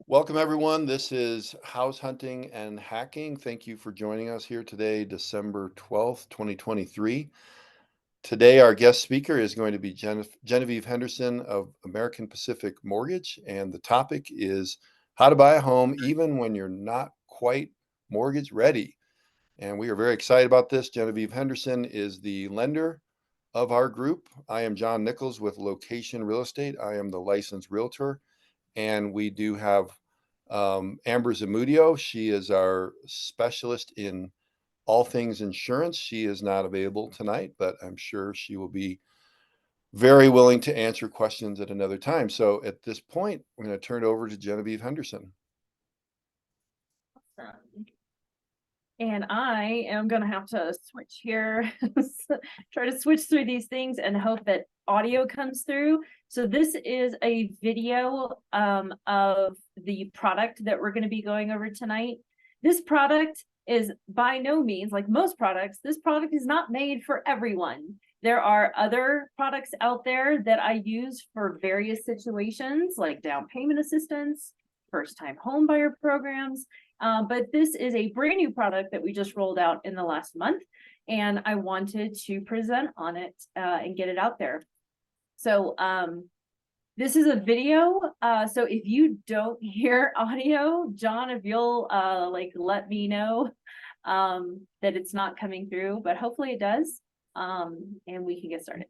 Welcome, everyone. This is House Hunting and Hacking. Thank you for joining us here today, December 12th, 2023. Today, our guest speaker is going to be Genevieve Henderson of American Pacific Mortgage, and the topic is how to buy a home even when you're not quite mortgage ready. And we are very excited about this. Genevieve Henderson is the lender of our group. I am John Nichols with Location Real Estate. I am the licensed realtor, and we do have Amber Zamudio. She is our specialist in all things insurance. She is not available tonight, but I'm sure she will be very willing to answer questions at another time. So at this point, I'm going to turn it over to Genevieve Henderson. And I am going to have to switch here, try to switch through these things and hope that audio comes through. So this is a video of the product that we're going to be going over tonight. This product is by no means, like most products, this product is not made for everyone. There are other products out there that I use for various situations, like down payment assistance, first-time home buyer programs. But this is a brand new product that we just rolled out in the last month, and I wanted to present on it and get it out there. So this is a video. So if you don't hear audio, John, if you'll let me know that it's not coming through, but hopefully it does, and we can get started.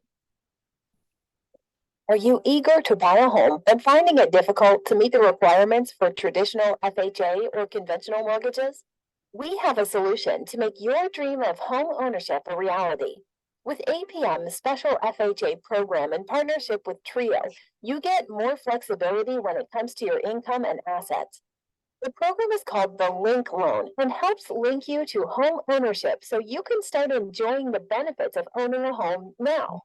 Are you eager to buy a home but finding it difficult to meet the requirements for traditional FHA or conventional mortgages? We have a solution to make your dream of home ownership a reality. With APM's special FHA program in partnership with Trio, you get more flexibility when it comes to your income and assets. The program is called the Link Loan and helps link you to home ownership so you can start enjoying the benefits of owning a home now.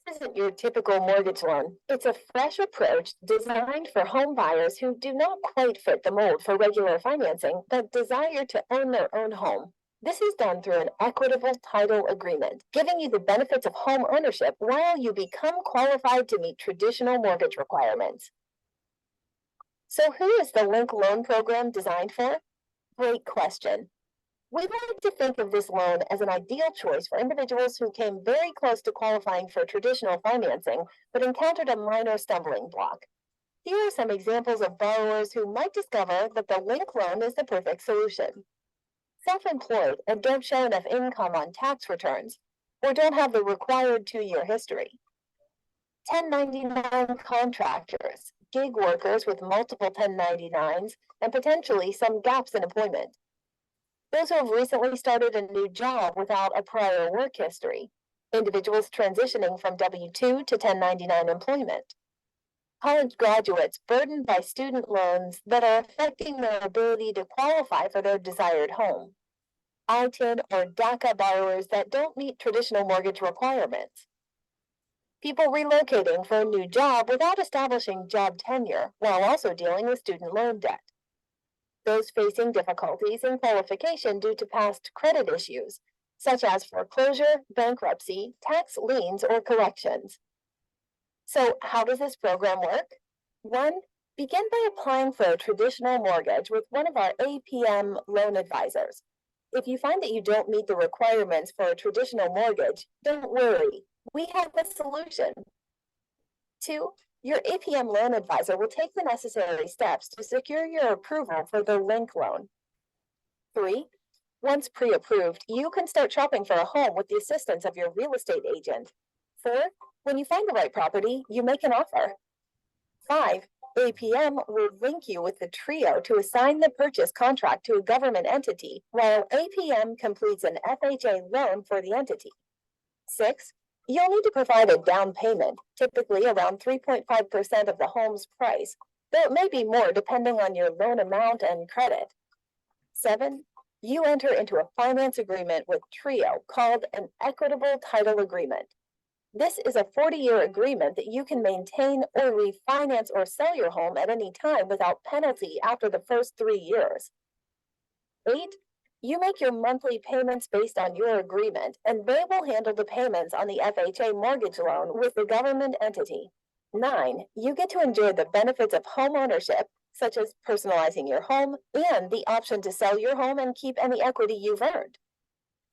This isn't your typical mortgage loan. It's a fresh approach designed for home buyers who do not quite fit the mold for regular financing but desire to own their own home. This is done through an equitable title agreement, giving you the benefits of home ownership while you become qualified to meet traditional mortgage requirements. So who is the Link Loan Program designed for? Great question. We'd like to think of this loan as an ideal choice for individuals who came very close to qualifying for traditional financing, but encountered a minor stumbling block. Here are some examples of borrowers who might discover that the Link loan is the perfect solution. Self-employed and don't show enough income on tax returns, or don't have the required 2-year history. 1099 contractors, gig workers with multiple 1099s, and potentially some gaps in employment. Those who have recently started a new job without a prior work history. Individuals transitioning from W-2 to 1099 employment. College graduates burdened by student loans that are affecting their ability to qualify for their desired home. ITIN or DACA borrowers that don't meet traditional mortgage requirements. People relocating for a new job without establishing job tenure while also dealing with student loan debt. Those facing difficulties in qualification due to past credit issues, such as foreclosure, bankruptcy, tax liens, or collections. So how does this program work? 1. Begin by applying for a traditional mortgage with one of our APM loan advisors. If you find that you don't meet the requirements for a traditional mortgage, don't worry. We have a solution. 2. Your APM loan advisor will take the necessary steps to secure your approval for the Link loan. 3. Once pre-approved, you can start shopping for a home with the assistance of your real estate agent. 4. When you find the right property, you make an offer. 5. APM will link you with the Trio to assign the purchase contract to a government entity, while APM completes an FHA loan for the entity. 6. You'll need to provide a down payment, typically around 3.5% of the home's price, though it may be more depending on your loan amount and credit. 7. You enter into a finance agreement with Trio called an equitable title agreement. This is a 40-year agreement that you can maintain or refinance or sell your home at any time without penalty after the first 3 years. 8. You make your monthly payments based on your agreement, and they will handle the payments on the FHA mortgage loan with the government entity. 9, you get to enjoy the benefits of home ownership, such as personalizing your home and the option to sell your home and keep any equity you've earned.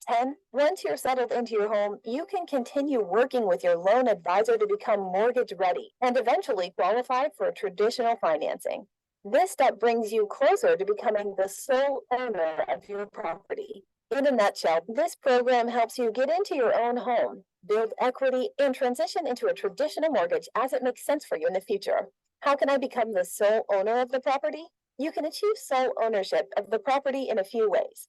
10, once you're settled into your home, you can continue working with your loan advisor to become mortgage ready and eventually qualify for traditional financing. This step brings you closer to becoming the sole owner of your property. In a nutshell, this program helps you get into your own home, build equity, and transition into a traditional mortgage as it makes sense for you in the future. How can I become the sole owner of the property? You can achieve sole ownership of the property in a few ways.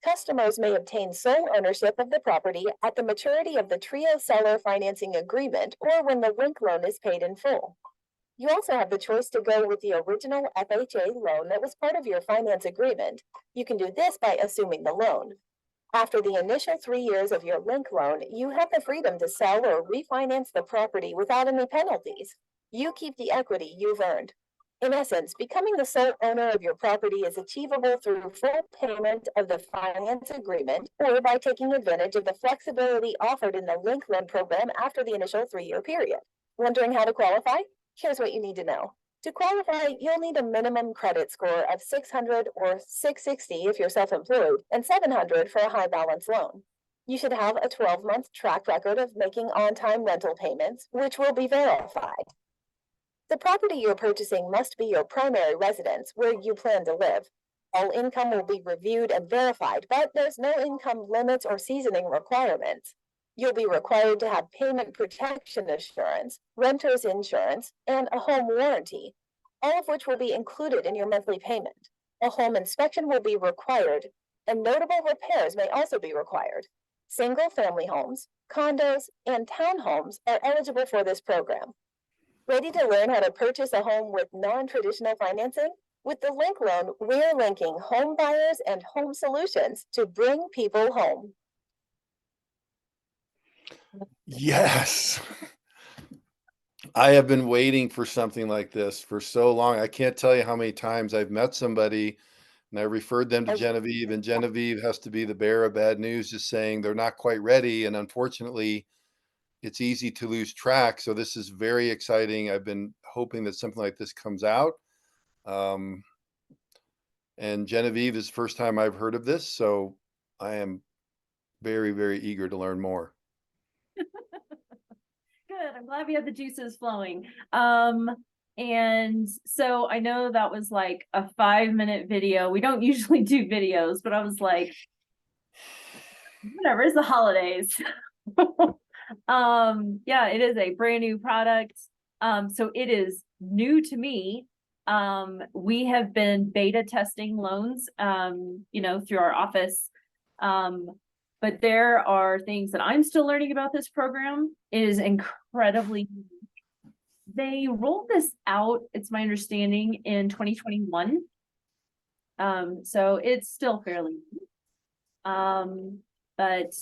Customers may obtain sole ownership of the property at the maturity of the Trio Seller Financing Agreement or when the link loan is paid in full. You also have the choice to go with the original FHA loan that was part of your finance agreement. You can do this by assuming the loan. After the initial 3 years of your link loan, you have the freedom to sell or refinance the property without any penalties. You keep the equity you've earned. In essence, becoming the sole owner of your property is achievable through full payment of the finance agreement or by taking advantage of the flexibility offered in the link loan program after the initial 3-year period. Wondering how to qualify? Here's what you need to know. To qualify, you'll need a minimum credit score of 600 or 660 if you're self-employed, and 700 for a high balance loan. You should have a 12-month track record of making on-time rental payments, which will be verified. The property you're purchasing must be your primary residence where you plan to live. All income will be reviewed and verified, but there's no income limits or seasoning requirements. You'll be required to have payment protection assurance, renter's insurance, and a home warranty, all of which will be included in your monthly payment. A home inspection will be required, and notable repairs may also be required. Single-family homes, condos, and townhomes are eligible for this program. Ready to learn how to purchase a home with non-traditional financing? With the Link Loan, we're linking home buyers and home solutions to bring people home. Yes. I have been waiting for something like this for so long. I can't tell you how many times I've met somebody and I referred them to Genevieve, and Genevieve has to be the bearer of bad news, just saying they're not quite ready. And unfortunately, it's easy to lose track. So this is very exciting. I've been hoping that something like this comes out. And Genevieve is the first time I've heard of this. So I am very, very eager to learn more. Good. I'm glad we have the juices flowing. And so I know that was like a 5-minute video. We don't usually do videos, but I was like, whatever, it's the holidays. Yeah, it is a brand new product. So it is new to me. We have been beta testing loans, through our office. But there are things that I'm still learning about this program. It is incredibly unique. They rolled this out, it's my understanding, in 2021. So it's still fairly new. But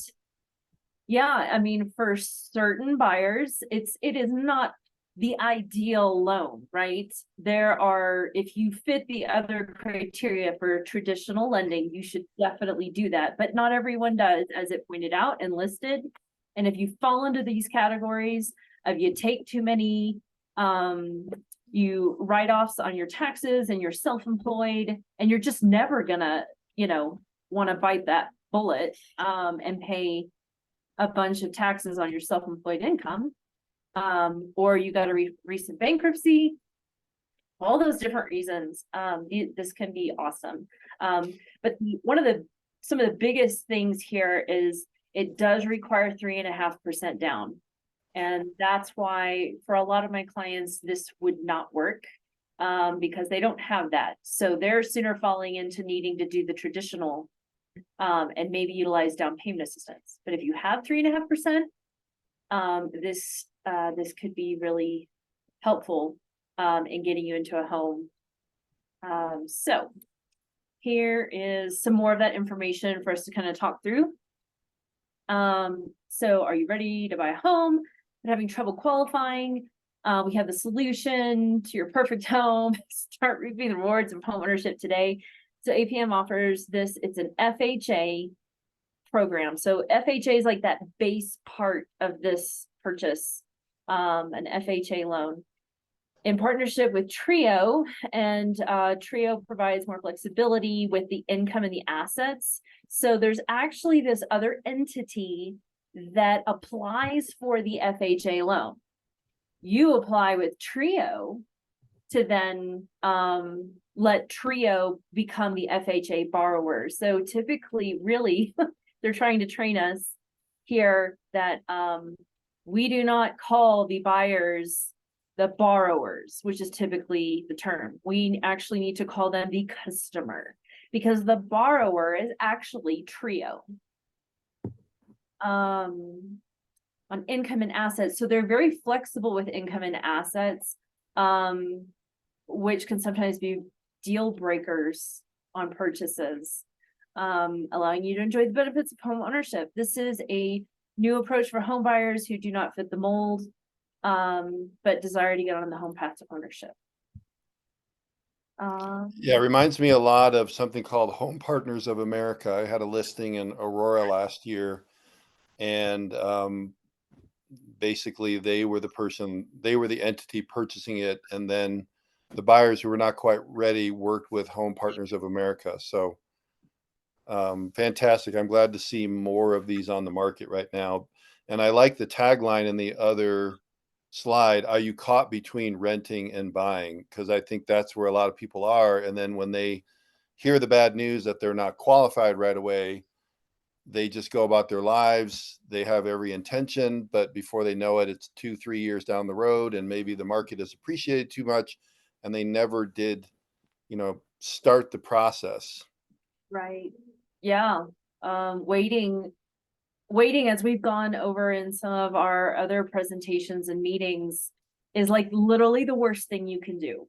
yeah, I mean, for certain buyers, it is not the ideal loan, right? If you fit the other criteria for traditional lending, you should definitely do that, but not everyone does, as it pointed out and listed. And if you fall into these categories of you take too many you write-offs on your taxes and you're self-employed and you're just never gonna, want to bite that bullet and pay a bunch of taxes on your self-employed income, or you got a recent bankruptcy, all those different reasons, this can be awesome. But some of the biggest things here is it does require 3.5% down. And that's why for a lot of my clients, this would not work because they don't have that. So they're sooner falling into needing to do the traditional and maybe utilize down payment assistance. But if you have 3.5%, this could be really helpful in getting you into a home. So here is some more of that information for us to kind of talk through. So are you ready to buy a home but having trouble qualifying? We have the solution to your perfect home. Start reaping the rewards of home ownership today. So APM offers this. It's an FHA program. So FHA is like that base part of this purchase. an FHA loan in partnership with Trio, and Trio provides more flexibility with the income and the assets. So there's actually this other entity that applies for the FHA loan. You apply with Trio to then let Trio become the FHA borrower. So typically, really, they're trying to train us here that we do not call the buyers the borrowers, which is typically the term. We actually need to call them the customer, because the borrower is actually Trio. On income and assets, so they're very flexible with income and assets, which can sometimes be deal breakers on purchases, allowing you to enjoy the benefits of home ownership. This is a new approach for home buyers who do not fit the mold, but desire to get on the home path to ownership. Yeah, it reminds me a lot of something called Home Partners of America. I had a listing in Aurora last year, and basically they were the entity purchasing it, and then the buyers who were not quite ready worked with Home Partners of America. So fantastic. I'm glad to see more of these on the market right now. And I like the tagline in the other slide, are you caught between renting and buying? Because I think that's where a lot of people are. And then when they hear the bad news that they're not qualified right away, they just go about their lives. They have every intention, but before they know it, it's 2-3 years down the road, and maybe the market has appreciated too much and they never did, start the process. Right. Yeah. Waiting, as we've gone over in some of our other presentations and meetings, is like literally the worst thing you can do.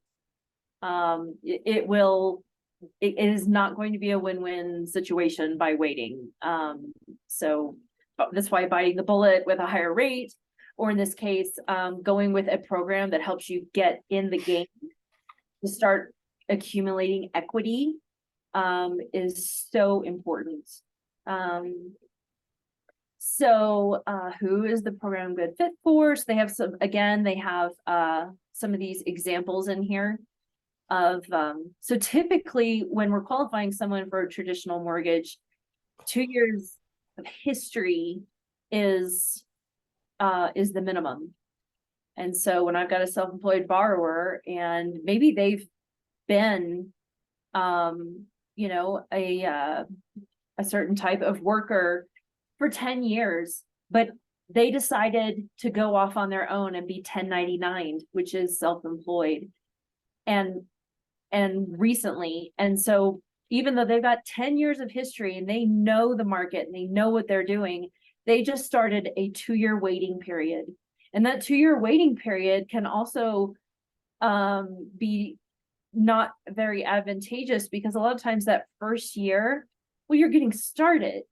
It is not going to be a win-win situation by waiting. So that's why biting the bullet with a higher rate, or in this case, going with a program that helps you get in the game to start accumulating equity, is so important. So who is the program a good fit for? So they have some of these examples in here of, so typically when we're qualifying someone for a traditional mortgage, 2 years of history is the minimum. And so when I've got a self-employed borrower and maybe they've been, a certain type of worker for 10 years, but they decided to go off on their own and be 1099, which is self-employed, and recently. And so even though they've got 10 years of history and they know the market and they know what they're doing, they just started a 2-year waiting period. And that 2-year waiting period can also be not very advantageous, because a lot of times that first year, well, you're getting started.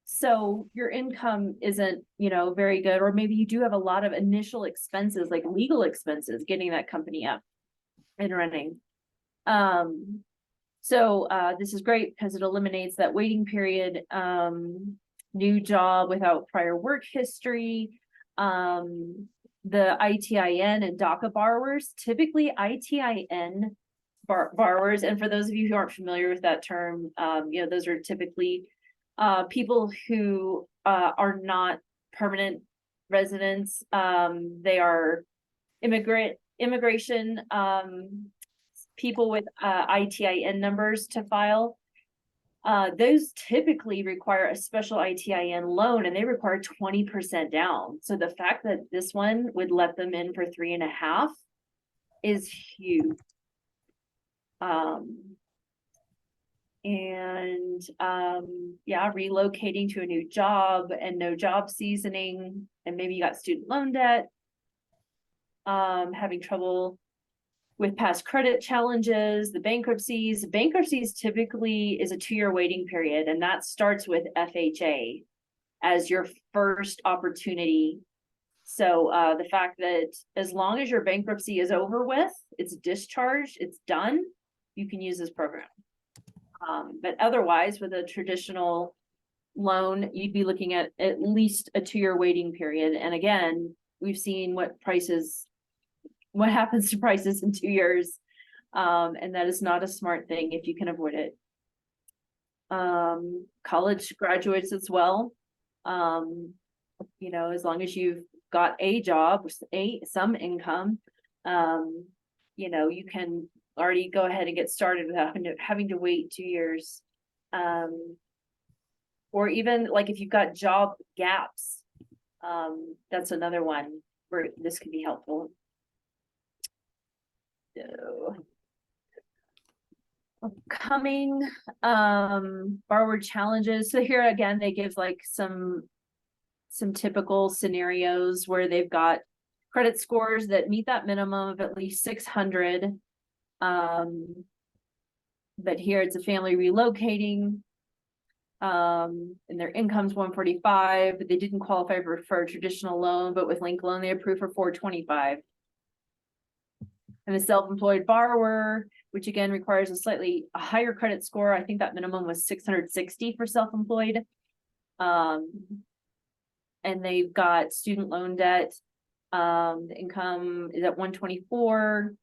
So your income isn't, very good, or maybe you do have a lot of initial expenses, like legal expenses, getting that company up and running. So this is great because it eliminates that waiting period. New job without prior work history. The ITIN and DACA borrowers, typically ITIN borrowers, and for those of you who aren't familiar with that term, those are typically people who are not permanent residents. They are immigration people with ITIN numbers to file. Those typically require a special ITIN loan, and they require 20% down. So the fact that this one would let them in for 3.5 is huge. Relocating to a new job and no job seasoning, and maybe you got student loan debt, having trouble with past credit challenges, the bankruptcies. Bankruptcies typically is a 2-year waiting period, and that starts with FHA as your first opportunity. So the fact that as long as your bankruptcy is over with, it's discharged, it's done, you can use this program. But otherwise, with a traditional loan, you'd be looking at least a 2-year waiting period. And again, we've seen what happens to prices in 2 years. And that is not a smart thing if you can avoid it. College graduates as well. You know, as long as you've got a job, some income, you know, you can already go ahead and get started without having to wait 2 years. Or even like if you've got job gaps, that's another one where this could be helpful. So, upcoming borrower challenges. So here again, they give like some typical scenarios where they've got credit scores that meet that minimum of at least 600. But here it's a family relocating, and their income's 145, but they didn't qualify for a traditional loan, but with Link Loan, they approved for 425. And a self-employed borrower, which again requires a higher credit score. I think that minimum was 660 for self-employed. And they've got student loan debt. The income is at 124.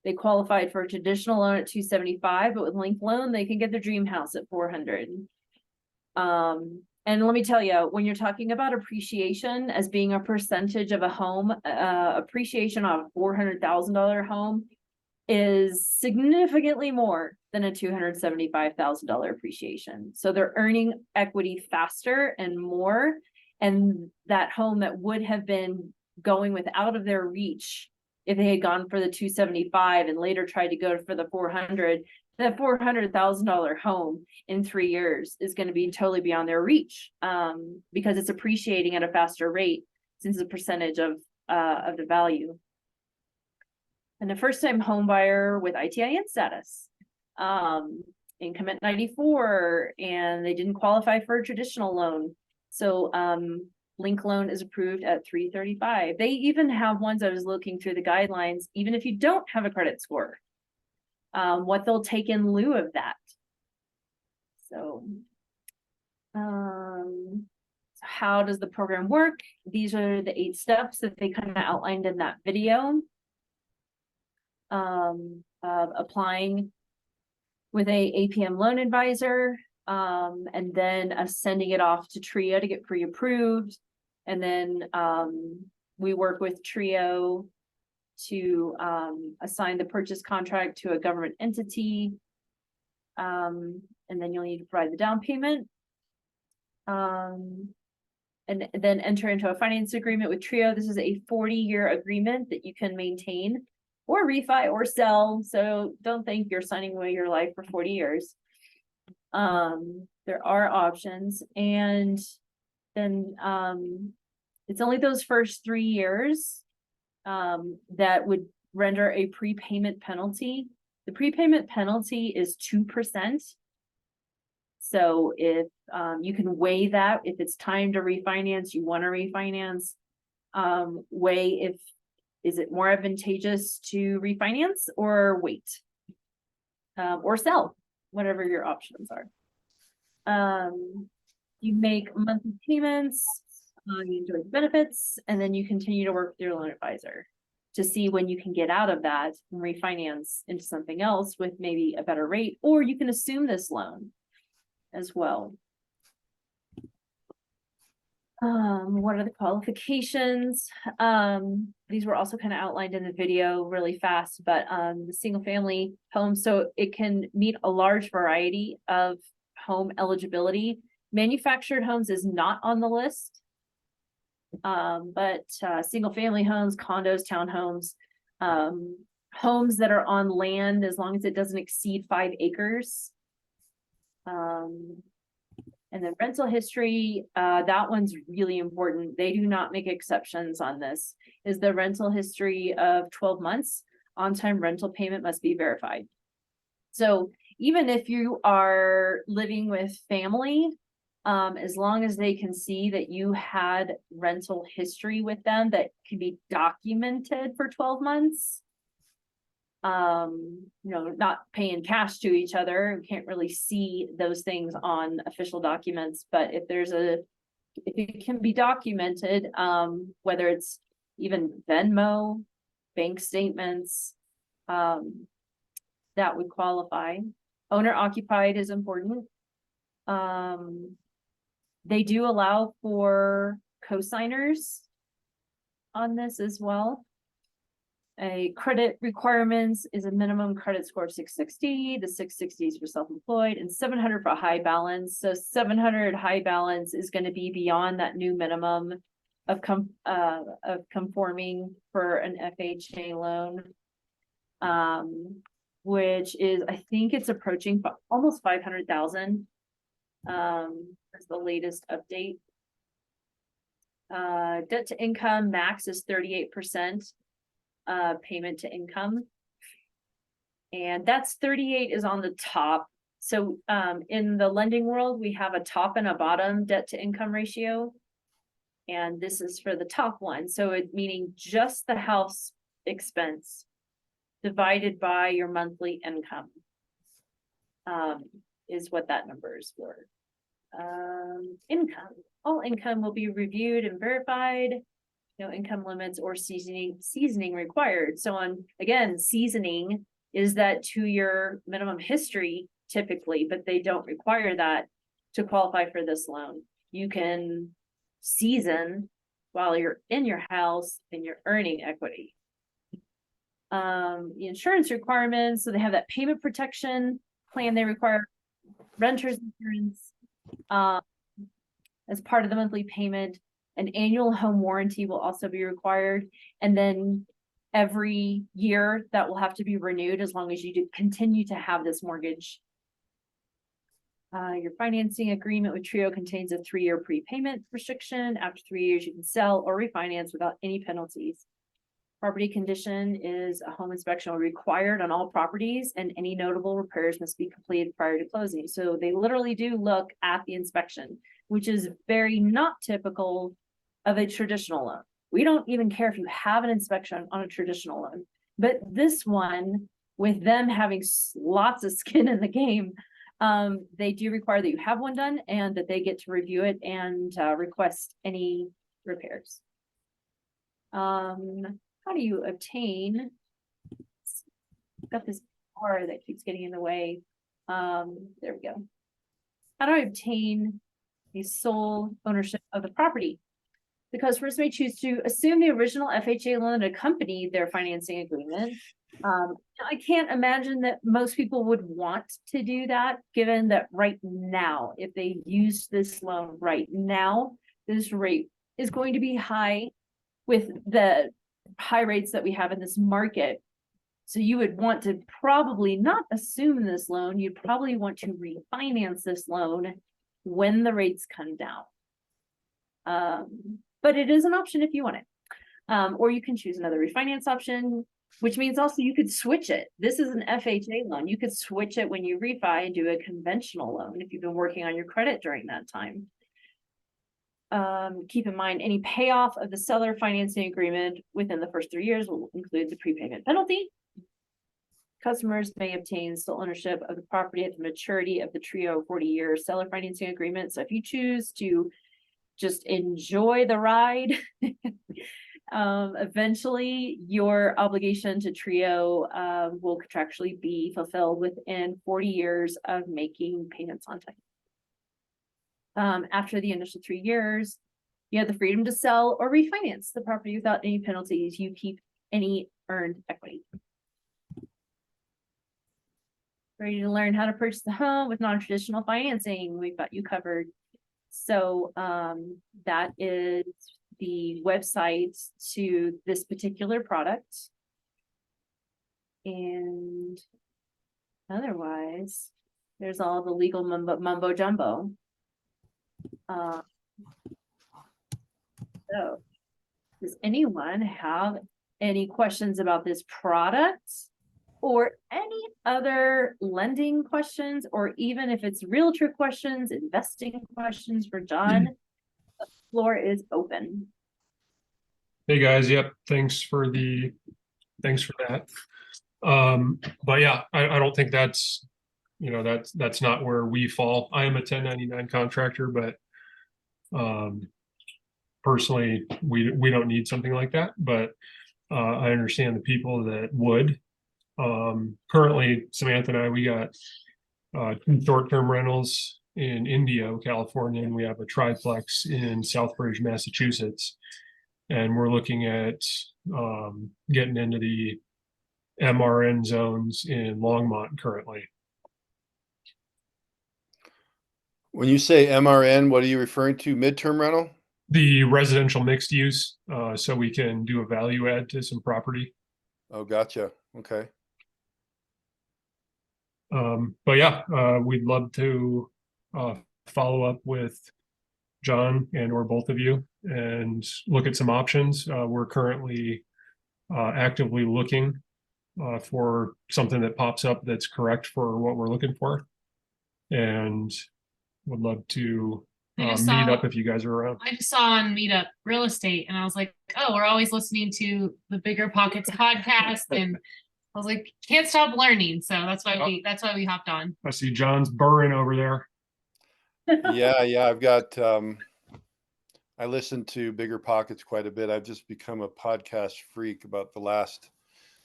They qualified for a traditional loan at 275, but with Link Loan, they can get their dream house at 400. And let me tell you, when you're talking about appreciation as being a percentage of a home, appreciation on a $400,000 home is significantly more than a $275,000 appreciation. So they're earning equity faster and more. And that home that would have been going out of their reach if they had gone for the 275 and later tried to go for the 400, that $400,000 home in 3 years is going to be totally beyond their reach, because it's appreciating at a faster rate since the percentage of the value. And a first-time home buyer with ITIN status, income at 94, and they didn't qualify for a traditional loan. So Link Loan is approved at 335. They even have ones I was looking through the guidelines, even if you don't have a credit score, what they'll take in lieu of that. So, how does the program work? These are the 8 steps that they kind of outlined in that video. Applying with a APM loan advisor, and then sending it off to TRIO to get pre-approved. And then we work with TRIO to assign the purchase contract to a government entity. And then you'll need to provide the down payment. And then enter into a finance agreement with TRIO. This is a 40-year agreement that you can maintain or refi or sell. So don't think you're signing away your life for 40 years. There are options, and then it's only those first 3 years that would render a prepayment penalty. The prepayment penalty is 2%. So if you can weigh that, if it's time to refinance, you want to refinance, weigh is it more advantageous to refinance or wait, or sell, whatever your options are. You make monthly payments, you enjoy the benefits, and then you continue to work with your loan advisor to see when you can get out of that and refinance into something else with maybe a better rate, or you can assume this loan as well. What are the qualifications? These were also kind of outlined in the video really fast, but the single family home, so it can meet a large variety of home eligibility. Manufactured homes is not on the list, but single family homes, condos, townhomes, homes that are on land, as long as it doesn't exceed 5 acres. And then rental history, that one's really important. They do not make exceptions on this. Is the rental history of 12 months, on-time rental payment must be verified. So even if you are living with family, as long as they can see that you had rental history with them that can be documented for 12 months, not paying cash to each other, we can't really see those things on official documents, but if it can be documented, whether it's, even Venmo, bank statements, that would qualify. Owner occupied is important. They do allow for co-signers on this as well. A credit requirements is a minimum credit score of 660. The 660 is for self-employed and 700 for high balance. So 700 high balance is going to be beyond that new minimum of conforming for an FHA loan. Which is, I think it's approaching almost 500,000. That's the latest update. Debt to income max is 38%. Payment to income, and that's 38 is on the top. So in the lending world, we have a top and a bottom debt to income ratio, and this is for the top one. So it meaning just the house expense divided by your monthly income is what that number is for. Income, all income will be reviewed and verified. No income limits or seasoning required. So on, again, seasoning is that 2-year minimum history typically, but they don't require that to qualify for this loan. You can season while you're in your house and you're earning equity. The insurance requirements, so they have that payment protection plan. They require renter's insurance as part of the monthly payment. An annual home warranty will also be required. And then every year that will have to be renewed as long as you do continue to have this mortgage. Your financing agreement with Trio contains a 3-year prepayment restriction. After 3 years, you can sell or refinance without any penalties. Property condition is a home inspection required on all properties, and any notable repairs must be completed prior to closing. So they literally do look at the inspection, which is very not typical of a traditional loan. We don't even care if you have an inspection on a traditional loan, but this one, with them having lots of skin in the game, they do require that you have one done and that they get to review it and request any repairs. How do you obtain? Got this bar that keeps getting in the way. There we go. How do I obtain a sole ownership of the property? The customers may choose to assume the original FHA loan that accompanied their financing agreement. I can't imagine that most people would want to do that, given that right now, if they use this loan right now, this rate is going to be high with the high rates that we have in this market. So you would want to probably not assume this loan. You'd probably want to refinance this loan when the rates come down. But it is an option if you want it. Or you can choose another refinance option, which means also you could switch it. This is an FHA loan. You could switch it when you refi and do a conventional loan if you've been working on your credit during that time. Keep in mind, any payoff of the seller financing agreement within the first 3 years will include the prepayment penalty. Customers may obtain sole ownership of the property at the maturity of the Trio 40-year seller financing agreement. So if you choose to just enjoy the ride, eventually your obligation to Trio will contractually be fulfilled within 40 years of making payments on time. After the initial 3 years, you have the freedom to sell or refinance the property without any penalties. You keep any earned equity. Ready to learn how to purchase the home with non-traditional financing? We've got you covered. So that is the website to this particular product. And otherwise, there's all the legal mumbo jumbo. So does anyone have any questions about this product or any other lending questions, or even if it's realtor questions, investing questions for John? The floor is open. Hey guys, yep, thanks for that. But yeah, I don't think that's, that's not where we fall. I am a 1099 contractor, but personally, we don't need something like that, but I understand the people that would. Currently, Samantha and I, we got 2 short-term rentals in Indio, California, and we have a triplex in Southbridge, Massachusetts. And we're looking at getting into the MRN zones in Longmont currently. When you say MRN, what are you referring to? Midterm rental? The residential mixed use, so we can do a value add to some property. Oh, gotcha. Okay. But yeah, we'd love to follow up with John and or both of you and look at some options. We're currently actively looking for something that pops up that's correct for what we're looking for. And would love to I just meet saw- up if you guys are around. I just saw on Meetup Real Estate and I was like, oh, we're always listening to the Bigger Pockets podcast. And I was like, can't stop learning. So that's why we hopped on. I see John's burring over there. Yeah, I've got I listen to Bigger Pockets quite a bit. I've just become a podcast freak about the last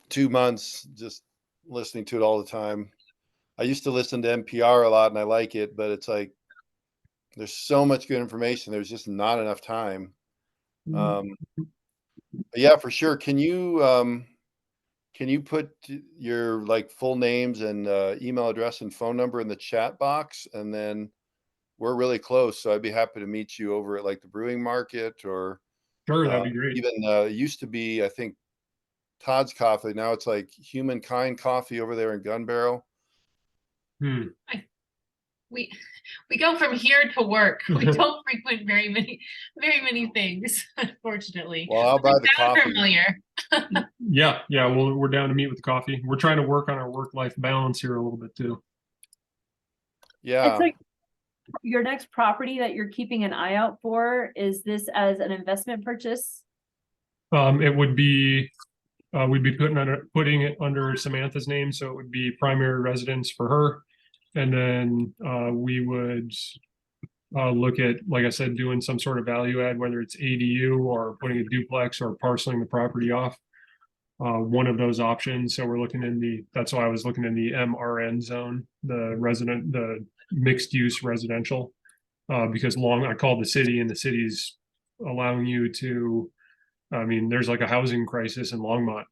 2 months, just listening to it all the time. I used to listen to NPR a lot and I like it, but it's like there's so much good information. There's just not enough time. But yeah, for sure. Can you put your like full names and email address and phone number in the chat box? And then we're really close, so I'd be happy to meet you over at like the brewing market or Sure, that'd be great. even it used to be, I think, Todd's Coffee. Now it's like Humankind Coffee over there in Gun Barrel. We go from here to work. We don't frequent very many things, unfortunately. Well, I'll buy the Sound coffee. familiar. Yeah, well, we're down to meet with the coffee. We're trying to work on our work-life balance here a little bit too. Yeah. It's like your next property that you're keeping an eye out for, is this as an investment purchase? It would be, we'd be putting it under Samantha's name, so it would be primary residence for her. And then we would look at, like I said, doing some sort of value add, whether it's ADU or putting a duplex or parceling the property off. One of those options. So we're looking in that's why I was looking in the MRN zone, the mixed use residential, because I called the city and the city's allowing you to, I mean, there's like a housing crisis in Longmont,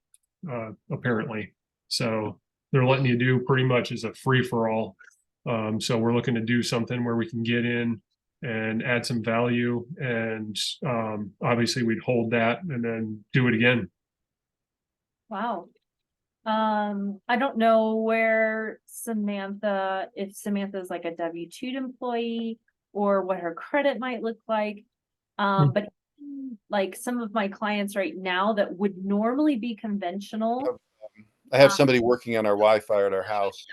apparently. So they're letting you do pretty much as a free for all. So we're looking to do something where we can get in and add some value, and obviously we'd hold that and then do it again. Wow. I don't know where if Samantha's like a W-2 employee or what her credit might look like. But like some of my clients right now that would normally be conventional. I have somebody working on our Wi-Fi at our house.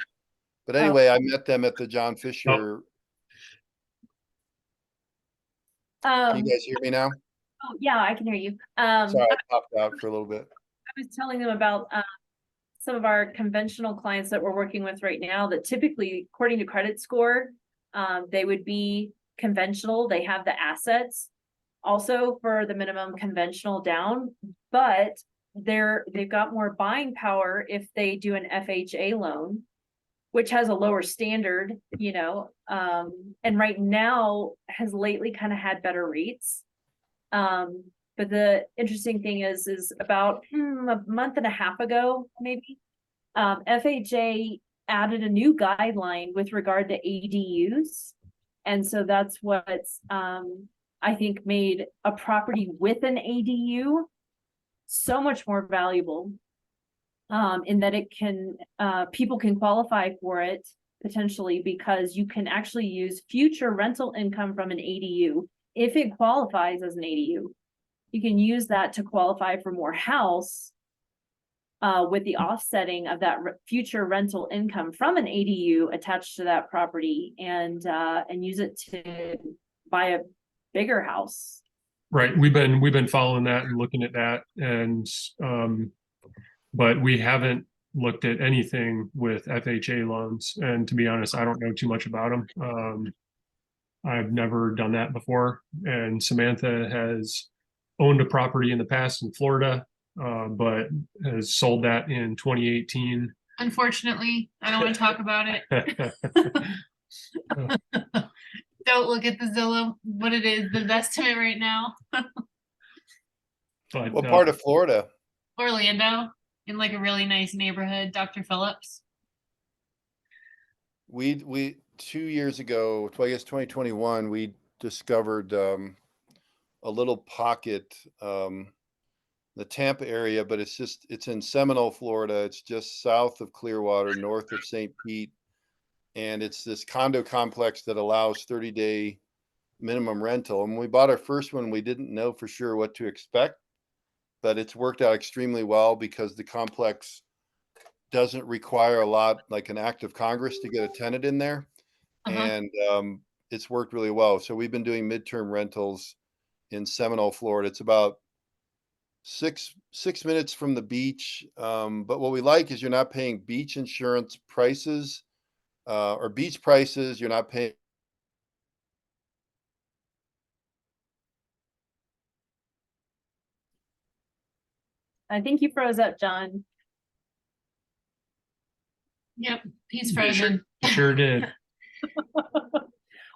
But anyway, I met them at the John Fisher. Can you guys hear me now? Oh, yeah, I can hear you. Sorry, I popped out for a little bit. I was telling them about some of our conventional clients that we're working with right now that typically, according to credit score, they would be conventional. They have the assets also for the minimum conventional down, but they've got more buying power if they do an FHA loan, which has a lower standard, and right now has lately kind of had better rates. But the interesting thing is about a month and a half ago, maybe, FHA added a new guideline with regard to ADUs. And so that's what's, I think, made a property with an ADU so much more valuable, in that it can, people can qualify for it potentially because you can actually use future rental income from an ADU. If it qualifies as an ADU, you can use that to qualify for more house, with the offsetting of that future rental income from an ADU attached to that property, and use it to buy a bigger house. Right. We've been following that and looking at that, and but we haven't looked at anything with FHA loans. And to be honest, I don't know too much about them. I've never done that before. And Samantha has owned a property in the past in Florida, but has sold that in 2018. Unfortunately, I don't want to talk about it. Don't look at the Zillow, what it is, the estimate right now. But What part of Florida? Orlando, in like a really nice neighborhood, Dr. Phillips. We 2 years ago, I guess 2021, we discovered a little pocket, the Tampa area, but it's in Seminole, Florida. It's just south of Clearwater, north of St. Pete. And it's this condo complex that allows 30-day minimum rental. And when we bought our first one, we didn't know for sure what to expect, but it's worked out extremely well because the complex doesn't require a lot like an act of Congress to get a tenant in there. And it's worked really well. So we've been doing midterm rentals in Seminole, Florida. It's about six minutes from the beach. But what we like is you're not paying beach insurance prices or beach prices. You're not paying. I think you froze up, John. Yep, he's You frozen. sure did.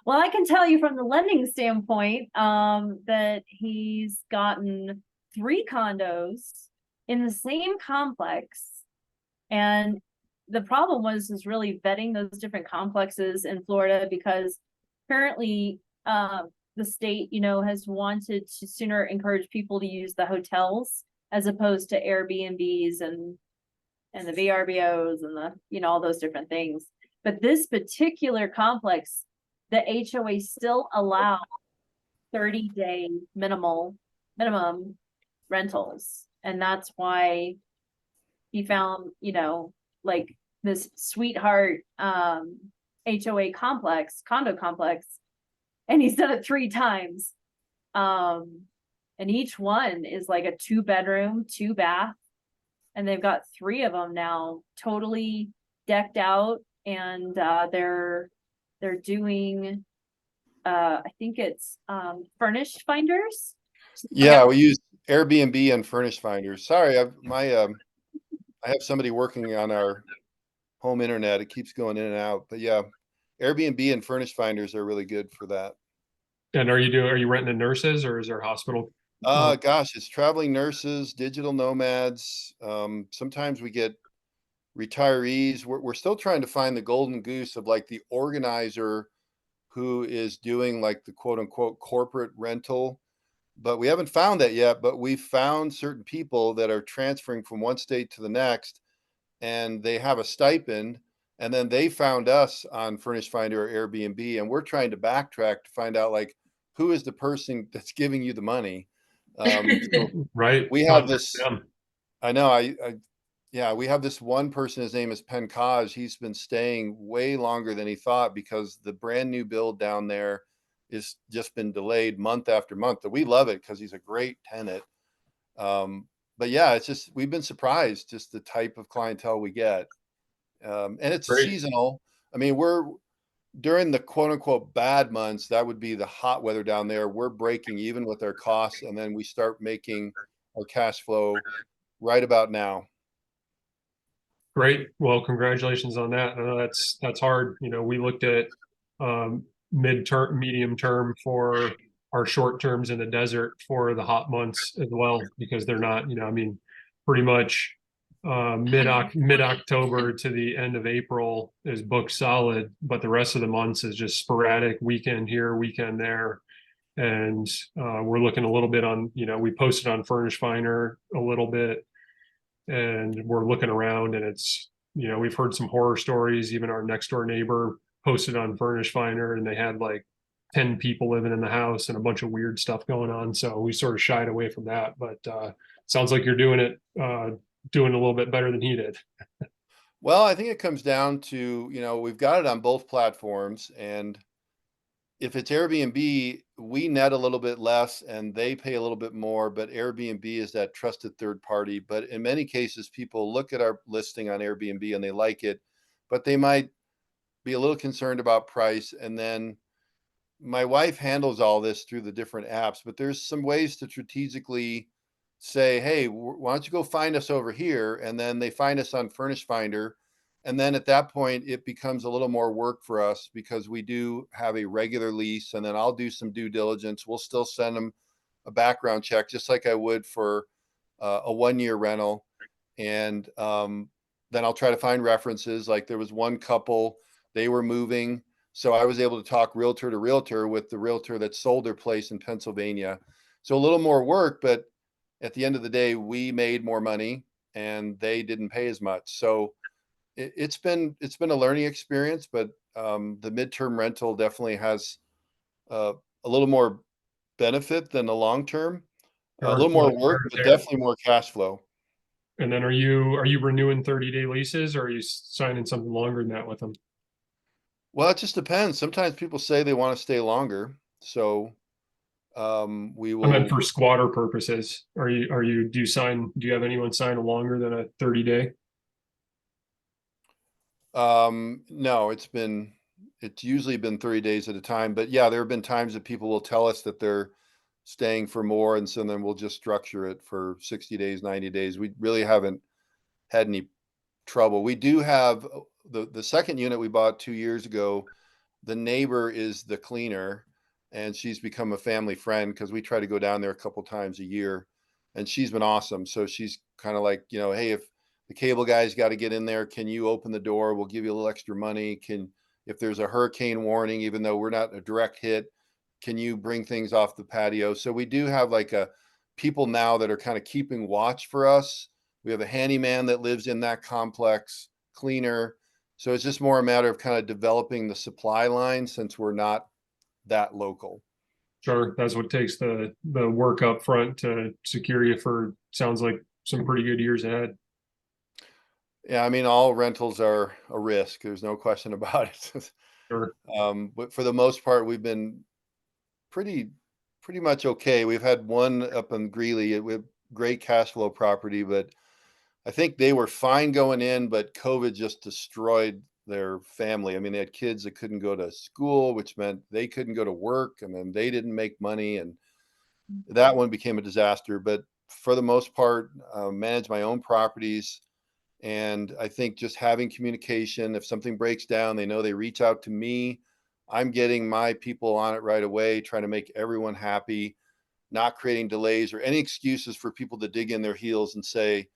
Well, I can tell you from the lending standpoint, that he's gotten 3 condos in the same complex. And the problem is really vetting those different complexes in Florida, because currently, the state, has wanted to sooner encourage people to use the hotels as opposed to Airbnbs and the VRBOs and all those different things. But this particular complex, the HOA still allow 30-day minimum rentals. And that's why he found, like this sweetheart HOA condo complex, and he's done it 3 times. And each one is like a 2-bedroom, 2-bath, and they've got 3 of them now totally decked out, and they're doing I think it's furnished finders. Yeah, we use Airbnb and Furnished Finders. Sorry, I have somebody working on our home internet. It keeps going in and out. But yeah, Airbnb and Furnished Finders are really good for that. And are you renting to nurses, or is there a hospital? Gosh, it's traveling nurses, digital nomads. Sometimes we get retirees. We're still trying to find the golden goose of like the organizer who is doing like the quote unquote corporate rental, but we haven't found that yet. But we've found certain people that are transferring from one state to the next, and they have a stipend, and then they found us on Furnished Finder or Airbnb, and we're trying to backtrack to find out like who is the person that's giving you the money. So Right. we have this. I know. Yeah, we have this one person. His name is Penkaj. He's been staying way longer than he thought because the brand new build down there is just been delayed month after month. But we love it because he's a great tenant. But yeah, it's just we've been surprised just the type of clientele we get, and it's Great. seasonal. I mean, we're during the quote unquote bad months. That would be the hot weather down there. We're breaking even with our costs, and then we start making our cash flow right about now. Great. Well, congratulations on that. I know that's hard. We looked at mid-term, medium term for our short terms in the desert for the hot months as well, because they're not, pretty much mid-October to the end of April is booked solid, but the rest of the months is just sporadic, weekend here, weekend there. And we're looking a little bit on, we posted on Furnish Finder a little bit, and we're looking around, and it's, we've heard some horror stories. Even our next door neighbor posted on Furnish Finder, and they had like 10 people living in the house and a bunch of weird stuff going on. So we sort of shied away from that, but sounds like you're doing it, doing a little bit better than he did. Well, I think it comes down to, we've got it on both platforms, and if it's Airbnb, we net a little bit less and they pay a little bit more, but Airbnb is that trusted third party. But in many cases, people look at our listing on Airbnb and they like it, but they might be a little concerned about price. And then my wife handles all this through the different apps, but there's some ways to strategically say, hey, why don't you go find us over here? And then they find us on Furnish Finder. And then at that point, it becomes a little more work for us because we do have a regular lease. And then I'll do some due diligence. We'll still send them a background check, just like I would for a 1 year rental. And then I'll try to find references. Like there was one couple, they were moving. So I was able to talk realtor to realtor with the realtor that sold their place in Pennsylvania. So a little more work, but at the end of the day, we made more money and they didn't pay as much. So it's been a learning experience, but the midterm rental definitely has a little more benefit than the long term. A Or little more what work, part but there? definitely more cash flow. And then are you renewing 30-day leases, or are you signing something longer than that with them? Well, it just depends. Sometimes people say they want to stay longer, so we I meant will. for squatter purposes. Do you have anyone sign a longer than a 30-day? No, it's usually been 30 days at a time, but yeah, there have been times that people will tell us that they're staying for more, and so then we'll just structure it for 60 days, 90 days. We really haven't had any trouble. We do have the second unit we bought 2 years ago. The neighbor is the cleaner, and she's become a family friend because we try to go down there a couple times a year, and she's been awesome. So she's kind of like, hey, if the cable guy's got to get in there, can you open the door? We'll give you a little extra money. If there's a hurricane warning, even though we're not a direct hit, can you bring things off the patio? So we do have like a people now that are kind of keeping watch for us. We have a handyman that lives in that complex, cleaner. So it's just more a matter of kind of developing the supply line since we're not that local. Sure, that's what takes the work up front to secure you for, sounds like, some pretty good years ahead. Yeah, I mean, all rentals are a risk. There's no question about it. Sure. But for the most part, we've been pretty pretty much okay. We've had one up in Greeley with great cash flow property, but I think they were fine going in, but COVID just destroyed their family. I mean, they had kids that couldn't go to school, which meant they couldn't go to work, and then they didn't make money, and that one became a disaster. But for the most part, manage my own properties, and I think just having communication. If something breaks down, they know they reach out to me. I'm getting my people on it right away, trying to make everyone happy, not creating delays or any excuses for people to dig in their heels and say,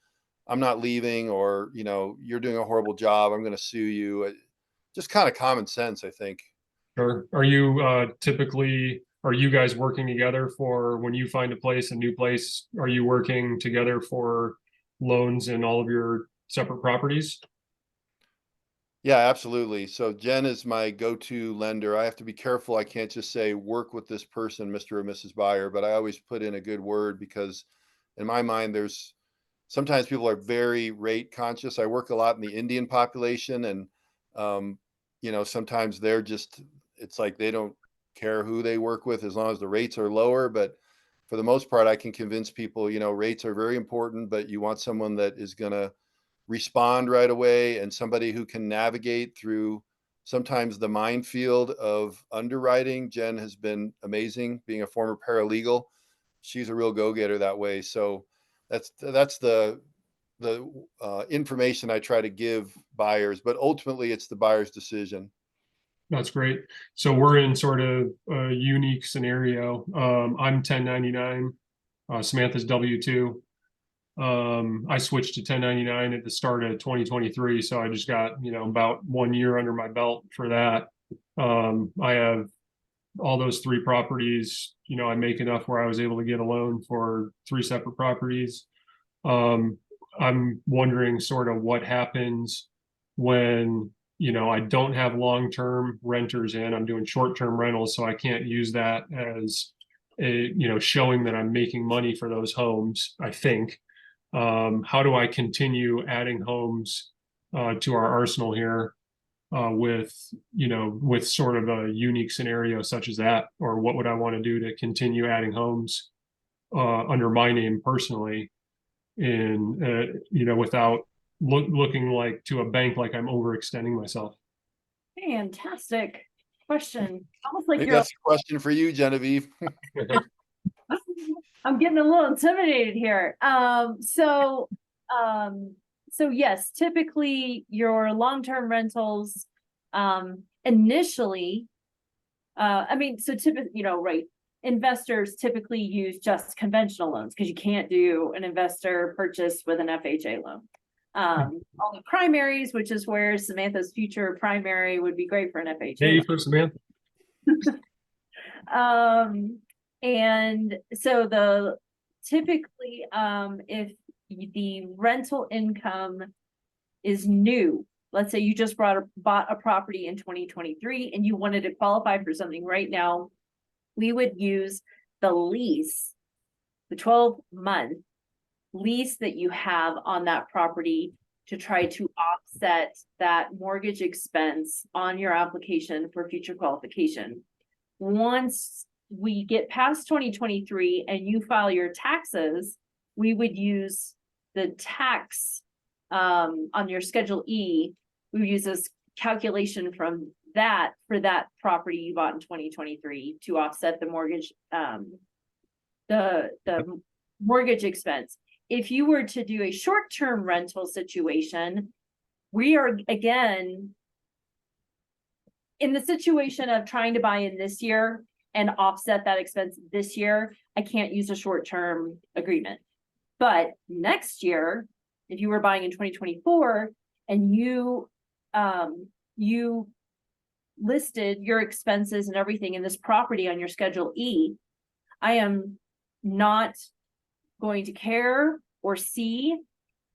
I'm not leaving, or, you're doing a horrible job, I'm going to sue you. Just kind of common sense, I think. Sure. Are you guys working together for when you find a new place, are you working together for loans in all of your separate properties? Yeah, absolutely. So Jen is my go-to lender. I have to be careful. I can't just say work with this person, Mr. or Mrs. Buyer, but I always put in a good word because in my mind, there's sometimes people are very rate conscious. I work a lot in the Indian population, and um, sometimes it's like they don't care who they work with as long as the rates are lower. But for the most part, I can convince people, rates are very important, but you want someone that is going to respond right away and somebody who can navigate through sometimes the minefield of underwriting. Jen has been amazing being a former paralegal. She's a real go-getter that way. So that's the information I try to give buyers, but ultimately it's the buyer's decision. That's great. So we're in sort of a unique scenario. I'm 1099, Samantha's W-2. I switched to 1099 at the start of 2023, so I just got, about 1 year under my belt for that. I have all those three properties. I make enough where I was able to get a loan for three separate properties. Um, I'm wondering sort of what happens when, I don't have long-term renters in. I'm doing short-term rentals, so I can't use that as showing that I'm making money for those homes, I think. How do I continue adding homes to our arsenal here with sort of a unique scenario such as that? Or what would I want to do to continue adding homes under my name personally, in without looking like to a bank like I'm overextending myself? Fantastic question, almost like Maybe you're, that's a question for you, Genevieve. I'm getting a little intimidated here. So yes, typically your long-term rentals, initially, I mean, so typically, you know, right, investors typically use just conventional loans because you can't do an investor purchase with an FHA loan. Only primaries, which is where Samantha's future primary would be great for an FHA Hey, loan. for Samantha. And so the typically, if the rental income is new, let's say you just bought a property in 2023 and you wanted to qualify for something right now, we would use the lease, the 12-month lease that you have on that property to try to offset that mortgage expense on your application for future qualification. Once we get past 2023 and you file your taxes, we would use the tax on your Schedule E. We would use this calculation from that for that property you bought in 2023 to offset the mortgage, the mortgage expense. If you were to do a short-term rental situation, we are again in the situation of trying to buy in this year and offset that expense this year. I can't use a short-term agreement. But next year, if you were buying in 2024 and you listed your expenses and everything in this property on your Schedule E, I am not going to care or see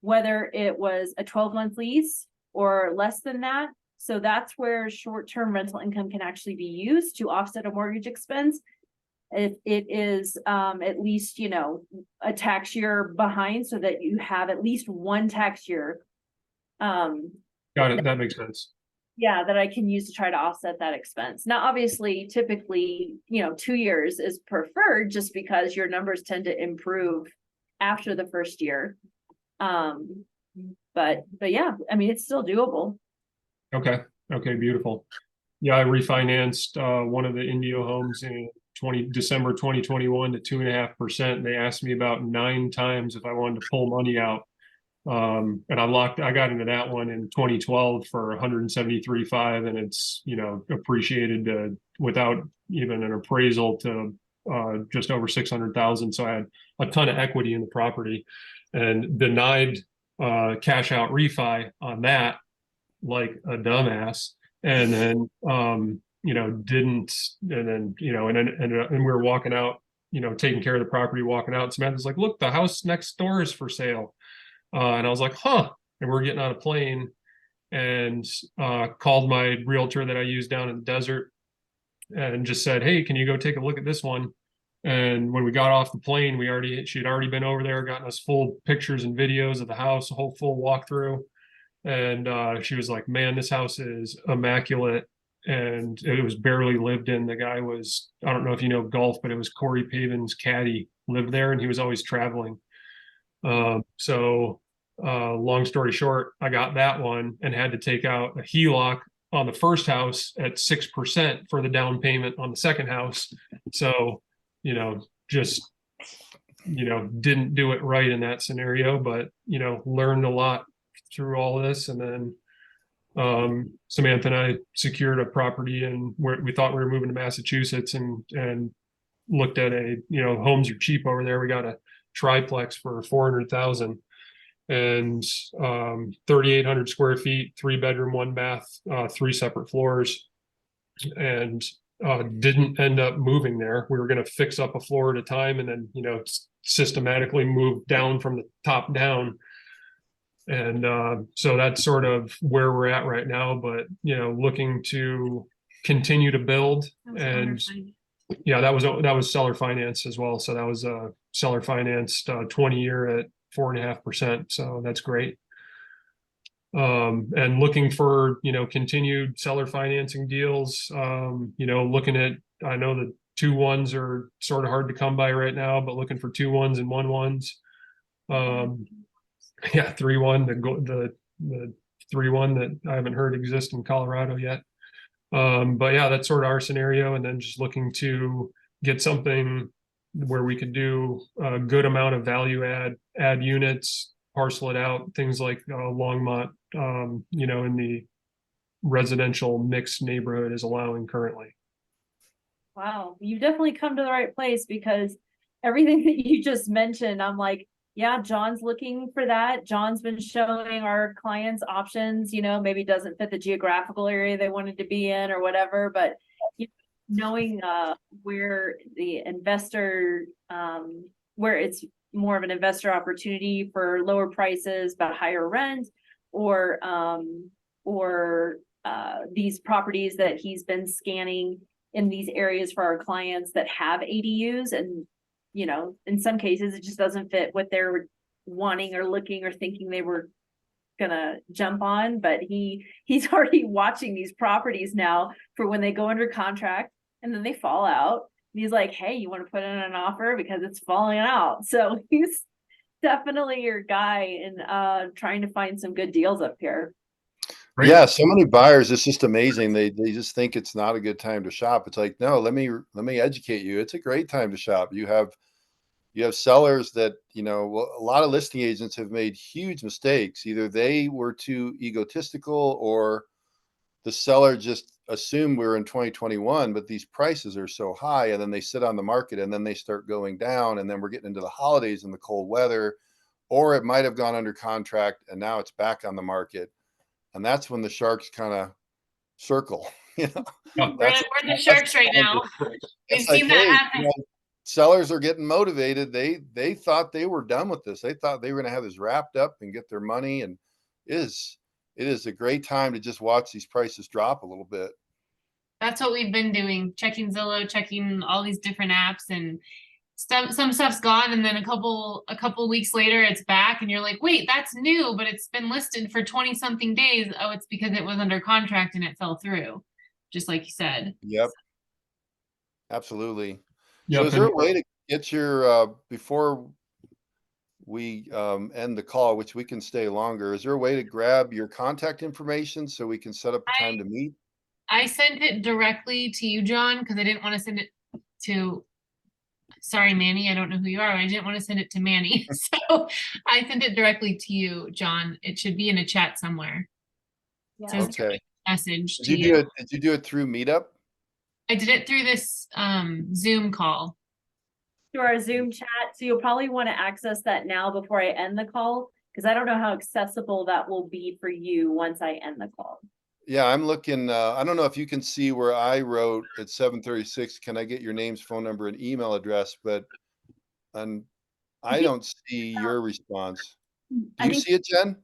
whether it was a 12-month lease or less than that. So that's where short-term rental income can actually be used to offset a mortgage expense. If it is at least, you know, a tax year behind so that you have at least one tax year. Got it. That makes sense. Yeah, that I can use to try to offset that expense. Now, obviously, typically, you know, 2 years is preferred just because your numbers tend to improve after the first year. But yeah, I mean, it's still doable. Okay. Okay. Beautiful. Yeah, I refinanced one of the Indio homes in December 2021 to 2.5%. They asked me about 9 times if I wanted to pull money out. And I got into that one in 2012 for 173.5, and it's, you know, appreciated without even an appraisal to just over 600,000. So I had a ton of equity in the property, and denied cash out refi on that like a dumbass. And then you know, didn't, and then, you know, and we were walking out, you know, taking care of the property, walking out, and Samantha's like, look, the house next door is for sale. And I was like, huh. And we're getting on a plane, and called my realtor that I use down in the desert and just said, hey, can you go take a look at this one? And when we got off the plane, she'd already been over there, gotten us full pictures and videos of the house, a whole full walkthrough. And she was like, man, this house is immaculate. And it was barely lived in. The guy was, I don't know if you know golf, but it was Corey Pavin's caddy lived there, and he was always traveling. So long story short, I got that one and had to take out a HELOC on the first house at 6% for the down payment on the second house. So, you know, just, you know, didn't do it right in that scenario, but, you know, learned a lot through all this. And then Samantha and I secured a property, and we thought we were moving to Massachusetts, and looked at you know, homes are cheap over there. We got a triplex for 400,000 and 3,800 square feet, 3-bedroom, 1-bath, 3 separate floors, and didn't end up moving there. We were going to fix up a floor at a time, and then, you know, systematically move down from the top down. And so that's sort of where we're at right now, but, you know, looking to continue to build. And yeah, that was seller finance as well. So that was seller financed 20-year at 4.5%. So that's great. And looking for, you know, continued seller financing deals. You know, looking at, I know the 2-1s are sort of hard to come by right now, but looking for 2-1s and 1-1s. Yeah, 3-1, the 3-1 that I haven't heard exist in Colorado yet. But yeah, that's sort of our scenario. And then just looking to get something where we could do a good amount of value add units, parcel it out, things like Longmont, in the residential mixed neighborhood is allowing currently. Wow, you've definitely come to the right place because everything that you just mentioned, I'm like, yeah, John's looking for that. John's been showing our clients options, maybe doesn't fit the geographical area they wanted to be in or whatever, but knowing where the investor, where it's more of an investor opportunity for lower prices but higher rent, or these properties that he's been scanning in these areas for our clients that have ADUs, and in some cases it just doesn't fit what they're wanting or looking or thinking they were gonna jump on, but he's already watching these properties now for when they go under contract and then they fall out. And he's like, hey, you want to put in an offer because it's falling out. So he's definitely your guy in trying to find some good deals up here. Great. Yeah, so many buyers, it's just amazing. They just think it's not a good time to shop. It's like, no, let me educate you. It's a great time to shop. You have sellers that, well, a lot of listing agents have made huge mistakes. Either they were too egotistical or the seller just assumed we were in 2021, but these prices are so high, and then they sit on the market and then they start going down, and then we're getting into the holidays and the cold weather, or it might have gone under contract and now it's back on the market. And that's when the sharks kind of circle, Yeah. We're the sharks right now. We've It's like, seen that hey, happen. sellers are getting motivated. They thought they were done with this. They thought they were going to have this wrapped up and get their money. And it is a great time to just watch these prices drop a little bit. That's what we've been doing, checking Zillow, checking all these different apps, and some stuff's gone, and then a couple weeks later it's back, and you're like, wait, that's new, but it's been listed for 20 something days. Oh, it's because it was under contract and it fell through, just like you said. Yep. Absolutely. So Yep. is there a way to get your, before we end the call, which we can stay longer, is there a way to grab your contact information so we can set up a time to meet? I sent it directly to you, John, because I didn't want to send it to, sorry, Manny, I don't know who you are. I didn't want to send it to Manny. So I sent it directly to you, John. It should be in a chat somewhere. It says Okay. message Did to you you. did you do it through Meetup? I did it through this Zoom call. To our Zoom chat, so you'll probably want to access that now before I end the call, because I don't know how accessible that will be for you once I end the call. Yeah, I'm looking, I don't know if you can see where I wrote at 7:36, can I get your names, phone number, and email address? But I don't see your response. Do I you think see it, Jen?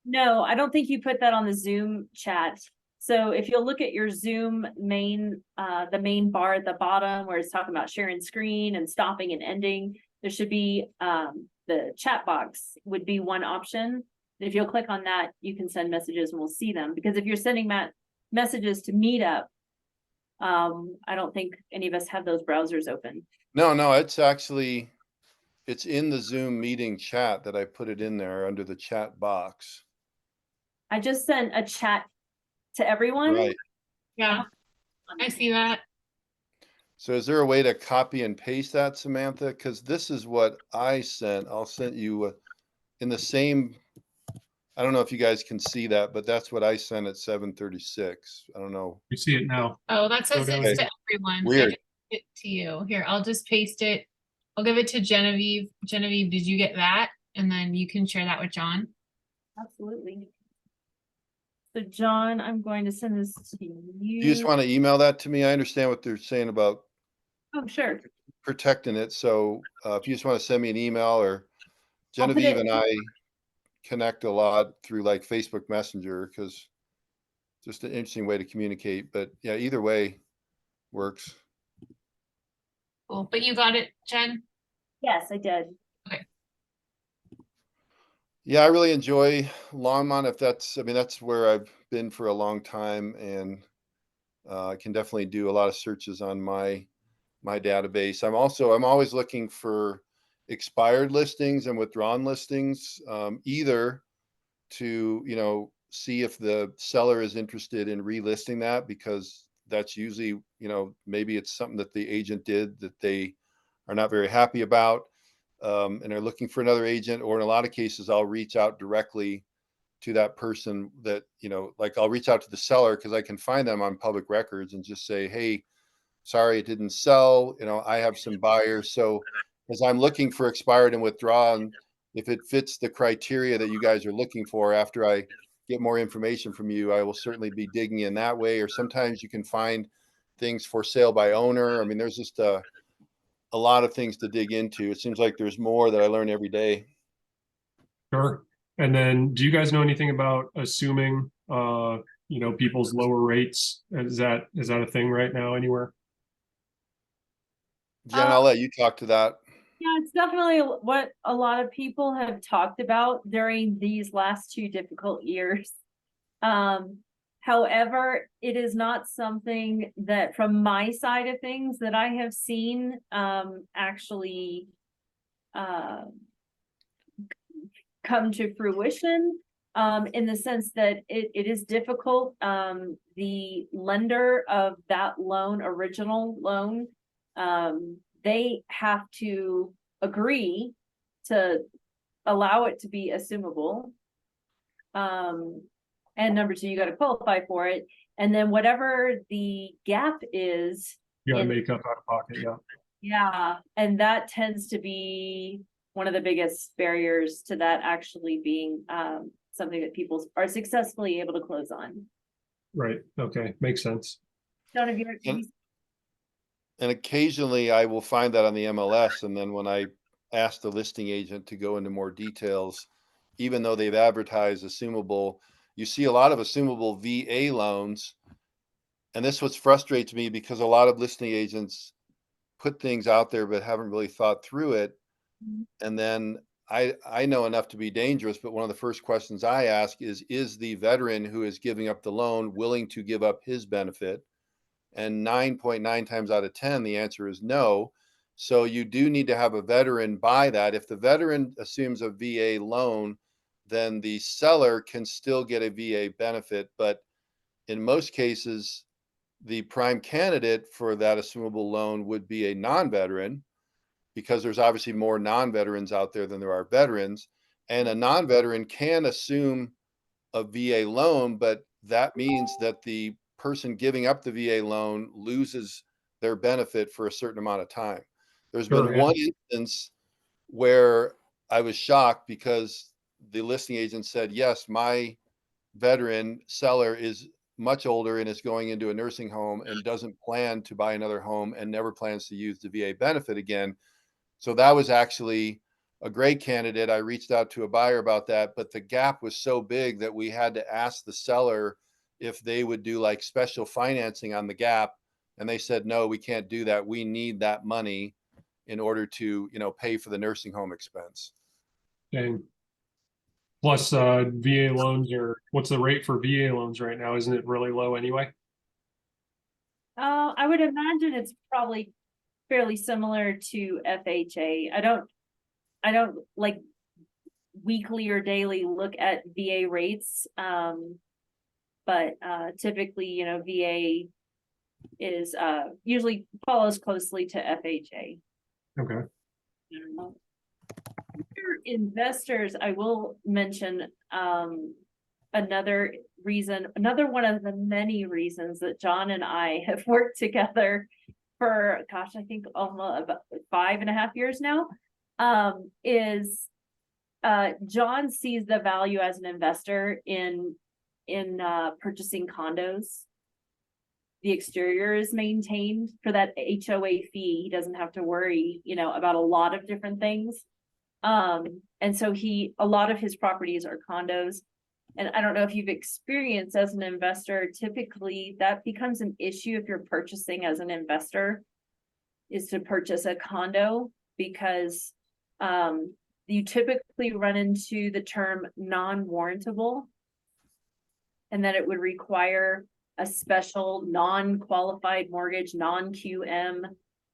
No, I don't think you put that on the Zoom chat. So if you'll look at your Zoom main, the main bar at the bottom where it's talking about sharing screen and stopping and ending, there should be the chat box would be one option. If you'll click on that, you can send messages and we'll see them. Because if you're sending messages to Meetup, I don't think any of us have those browsers open. No, it's in the Zoom meeting chat that I put it in there under the chat box. I just sent a chat to everyone. Right. Yeah, I see that. So is there a way to copy and paste that, Samantha? Because this is what I sent. I'll send you in the same, I don't know if you guys can see that, but that's what I sent at 7:36. I don't know. You see it now. Oh, that says down it's here. to everyone. I Weird. didn't get it to you. Here, I'll just paste it. I'll give it to Genevieve. Genevieve, did you get that? And then you can share that with John. Absolutely. So John, I'm going to send this to you. You just want to email that to me? I understand what they're saying about Oh, sure. protecting it. So if you just want to send me an email, or I'll put Genevieve it- and I connect a lot through like Facebook Messenger, because just an interesting way to communicate. But yeah, either way works. Cool. But you got it, Jen? Yes, I did. Yeah, I really enjoy Longmont. That's where I've been for a long time, and I can definitely do a lot of searches on my database. I'm always looking for expired listings and withdrawn listings, either to see if the seller is interested in relisting that, because that's usually, you know, maybe it's something that the agent did that they are not very happy about, and are looking for another agent. Or in a lot of cases, I'll reach out directly to that person that, you know, like I'll reach out to the seller because I can find them on public records and just say, hey, sorry, it didn't sell. You know, I have some buyers. So as I'm looking for expired and withdrawn, if it fits the criteria that you guys are looking for, after I get more information from you, I will certainly be digging in that way. Or sometimes you can find things for sale by owner. I mean, there's just a lot of things to dig into. It seems like there's more that I learn every day. Sure. And then do you guys know anything about assuming, you know, people's lower rates? Is that a thing right now anywhere? Jen, I'll let you talk to that. Yeah, it's definitely what a lot of people have talked about during these last 2 difficult years. However, it is not something that from my side of things that I have seen, actually, come to fruition, in the sense that it is difficult. The lender of that loan, original loan, they have to agree to allow it to be assumable. And number 2, you got to qualify for it. And then whatever the gap is, You gotta in- make up out of pocket, yeah. yeah, and that tends to be one of the biggest barriers to that actually being something that people are successfully able to close on. Right, okay, makes sense. John, have you And occasionally I will find that on the MLS. And then when I ask the listing agent to go into more details, even though they've advertised assumable, you see a lot of assumable VA loans. And this what frustrates me, because a lot of listing agents put things out there but haven't really thought through it. Mhm. And then I know enough to be dangerous, but one of the first questions I ask is the veteran who is giving up the loan willing to give up his benefit? And 9.9 times out of 10, the answer is no. So you do need to have a veteran buy that. If the veteran assumes a VA loan, then the seller can still get a VA benefit. But in most cases, the prime candidate for that assumable loan would be a non-veteran, because there's obviously more non-veterans out there than there are veterans. And a non-veteran can assume a VA loan, but that means that the person giving up the VA loan loses their benefit for a certain amount of time. There's Sure, been yeah. one instance where I was shocked because the listing agent said, yes, my veteran seller is much older and is going into a nursing home and doesn't plan to buy another home and never plans to use the VA benefit again. So that was actually a great candidate. I reached out to a buyer about that, but the gap was so big that we had to ask the seller if they would do like special financing on the gap. And they said, no, we can't do that. We need that money in order to, you know, pay for the nursing home expense. Dang. Plus, VA loans what's the rate for VA loans right now? Isn't it really low anyway? I would imagine it's probably fairly similar to FHA. I don't like weekly or daily look at VA rates. But typically, you know, VA is usually follows closely to FHA. Okay. For investors, I will mention another reason, another one of the many reasons that John and I have worked together for, gosh, I think almost about 5.5 years now, is John sees the value as an investor in purchasing condos. The exterior is maintained for that HOA fee. He doesn't have to worry, you know, about a lot of different things. And so a lot of his properties are condos. And I don't know if you've experienced as an investor, typically that becomes an issue if you're purchasing as an investor, is to purchase a condo, because you typically run into the term non-warrantable, and that it would require a special non-qualified mortgage, non-QM,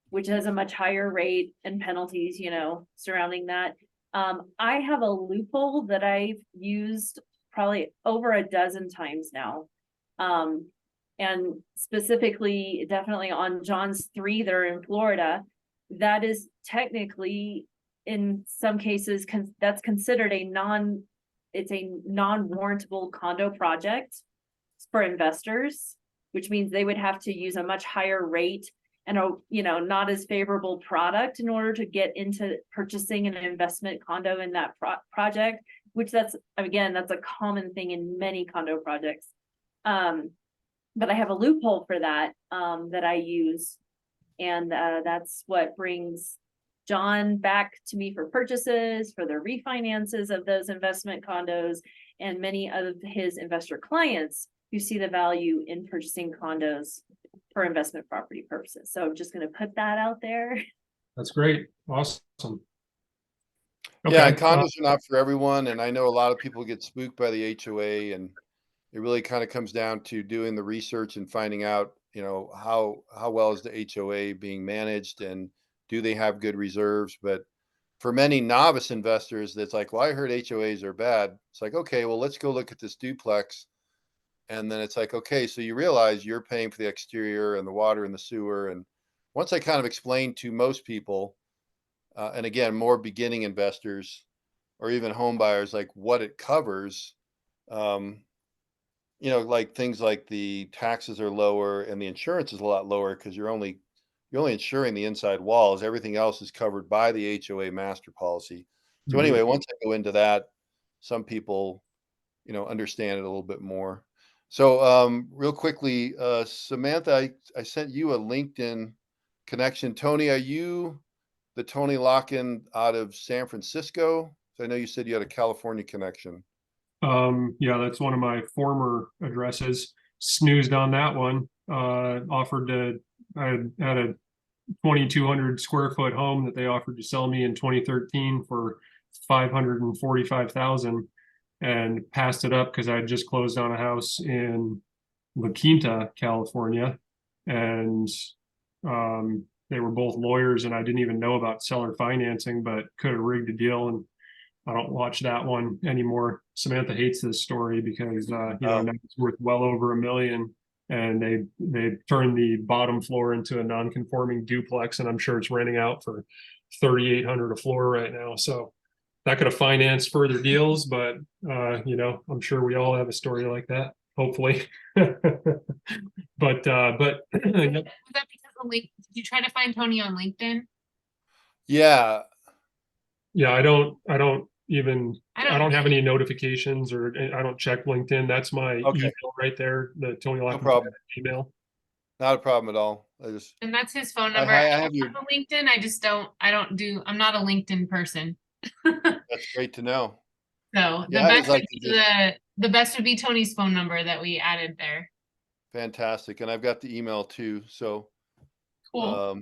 which has a much higher rate and penalties, you know, surrounding that. I have a loophole that I've used probably over a dozen times now. And specifically, definitely on John's 3 that are in Florida, that is technically, in some cases, that's considered it's a non-warrantable condo project for investors, which means they would have to use a much higher rate and a, not as favorable product in order to get into purchasing an investment condo in that project, which that's a common thing in many condo projects. But I have a loophole for that, that I use. And that's what brings John back to me for purchases, for the refinances of those investment condos, and many of his investor clients who see the value in purchasing condos for investment property purposes. So I'm just going to put that out there. That's great. Awesome. Yeah, and condos are not for everyone. And I know a lot of people get spooked by the HOA, and it really kind of comes down to doing the research and finding out, how well is the HOA being managed, and do they have good reserves? But for many novice investors, that's like, well, I heard HOAs are bad. It's like, okay, well, let's go look at this duplex. And then it's like, okay, so you realize you're paying for the exterior and the water and the sewer. And once I kind of explained to most people, and again, more beginning investors or even home buyers, like what it covers, like things like the taxes are lower and the insurance is a lot lower because you're only insuring the inside walls. Everything else is covered by the HOA master policy. So anyway, once I go into that, some people, understand it a little bit more. So real quickly, Samantha, I sent you a LinkedIn connection. Tony, are you the Tony Locken out of San Francisco? So I know you said you had a California connection. Yeah, that's one of my former addresses. Snoozed on that one. I had a 2,200 square foot home that they offered to sell me in 2013 for 545,000, and passed it up because I had just closed on a house in La Quinta, California, and they were both lawyers, and I didn't even know about seller financing, but could have rigged a deal, and I don't watch that one anymore. Samantha hates this story because now it's worth well over $1 million, and they turned the bottom floor into a non-conforming duplex, and I'm sure it's renting out for $3,800 a floor right now. So that could have financed further deals, but I'm sure we all have a story like that, hopefully. But Was that because of link? Did you try to find Tony on LinkedIn? Yeah. Yeah, I don't have any notifications, or I don't check LinkedIn. That's my email right there, the Tony Locken email. Not a problem at all. And that's his phone number. I have have your LinkedIn. I'm not a LinkedIn person. That's great to know. So the best would be Tony's phone number that we added there. Fantastic. And I've got the email too. So cool.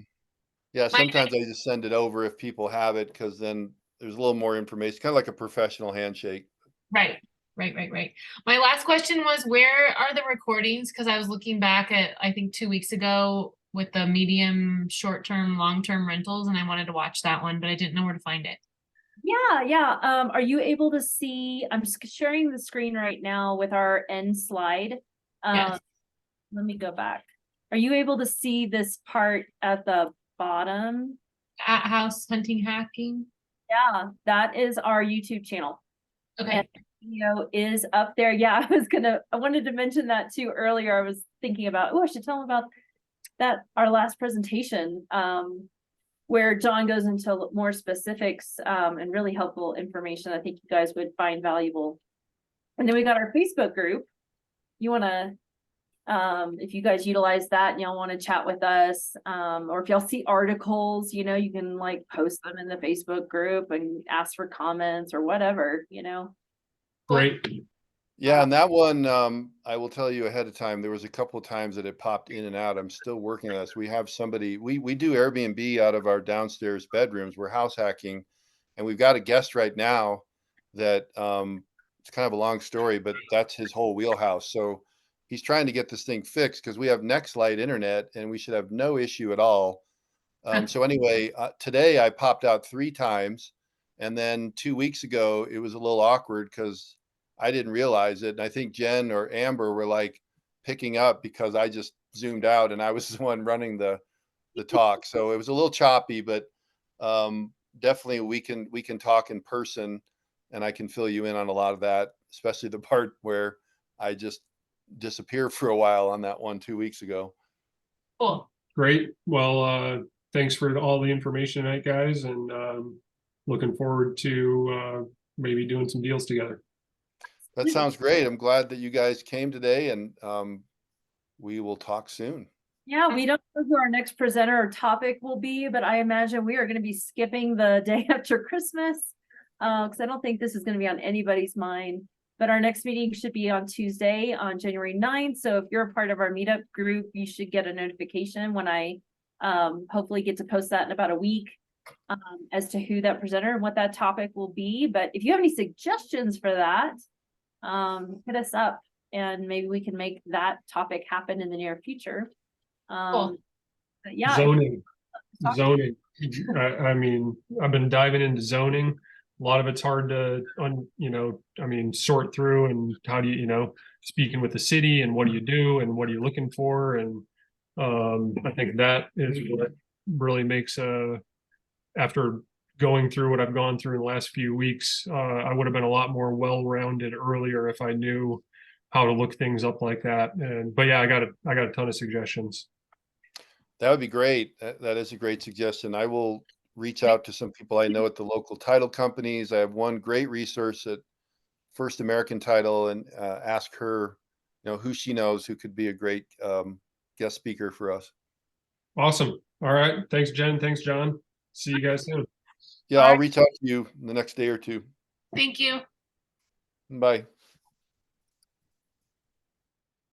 Yeah, sometimes I just send it over if people have it, because then there's a little more information, kind of like a professional handshake. Right. My last question was, where are the recordings? Because I was looking back at, I think 2 weeks ago with the medium, short-term, long-term rentals, and I wanted to watch that one, but I didn't know where to find it. Yeah. Are you able to see? I'm sharing the screen right now with our end slide. Yes. Let me go back. Are you able to see this part at the bottom? At House Hunting Hacking? Yeah, that is our YouTube channel. Okay. And video is up there. Yeah, I wanted to mention that too earlier. I was thinking about, I should tell them about that, our last presentation, where John goes into more specifics and really helpful information I think you guys would find valuable. And then we got our Facebook group. You want to, if you guys utilize that and y'all want to chat with us, or if y'all see articles, you can like post them in the Facebook group and ask for comments or whatever, Great. Yeah, and that one, I will tell you ahead of time, there was a couple of times that it popped in and out. I'm still working on this. We have somebody, we do Airbnb out of our downstairs bedrooms. We're house hacking, and we've got a guest right now that it's kind of a long story, but that's his whole wheelhouse. So he's trying to get this thing fixed because we have Nextlight internet and we should have no issue at all. So anyway, today I popped out 3 times, and then 2 weeks ago it was a little awkward because I didn't realize it. And I think Jen or Amber were like picking up because I just zoomed out and I was the one running the talk. So it was a little choppy, but definitely we can talk in person and I can fill you in on a lot of that, especially the part where I just disappeared for a while on that one 2 weeks ago. Cool. Great. Well, thanks for all the information tonight, guys, and looking forward to maybe doing some deals together. That sounds great. I'm glad that you guys came today, and we will talk soon. Yeah, we don't know who our next presenter or topic will be, but I imagine we are going to be skipping the day after Christmas because I don't think this is going to be on anybody's mind. But our next meeting should be on Tuesday on January 9th. So if you're a part of our meetup group, you should get a notification when I hopefully get to post that in about a week as to who that presenter and what that topic will be. But if you have any suggestions for that, hit us up and maybe we can make that topic happen in the near future. Cool. But yeah, Zoning. I mean, I've been diving into zoning. A lot of it's hard to, sort through, and how do you, speaking with the city and what do you do and what are you looking for? And I think that is what really makes after going through what I've gone through in the last few weeks, I would have been a lot more well-rounded earlier if I knew how to look things up like that. But yeah, I got a ton of suggestions. That would be great. That is a great suggestion. I will reach out to some people I know at the local title companies. I have one great resource at First American Title, and ask her, who she knows who could be a great guest speaker for us. Awesome. All right. Thanks, Jen. Thanks, John. See you guys soon. Yeah, I'll reach out to you in the next day or two. Thank you. Bye.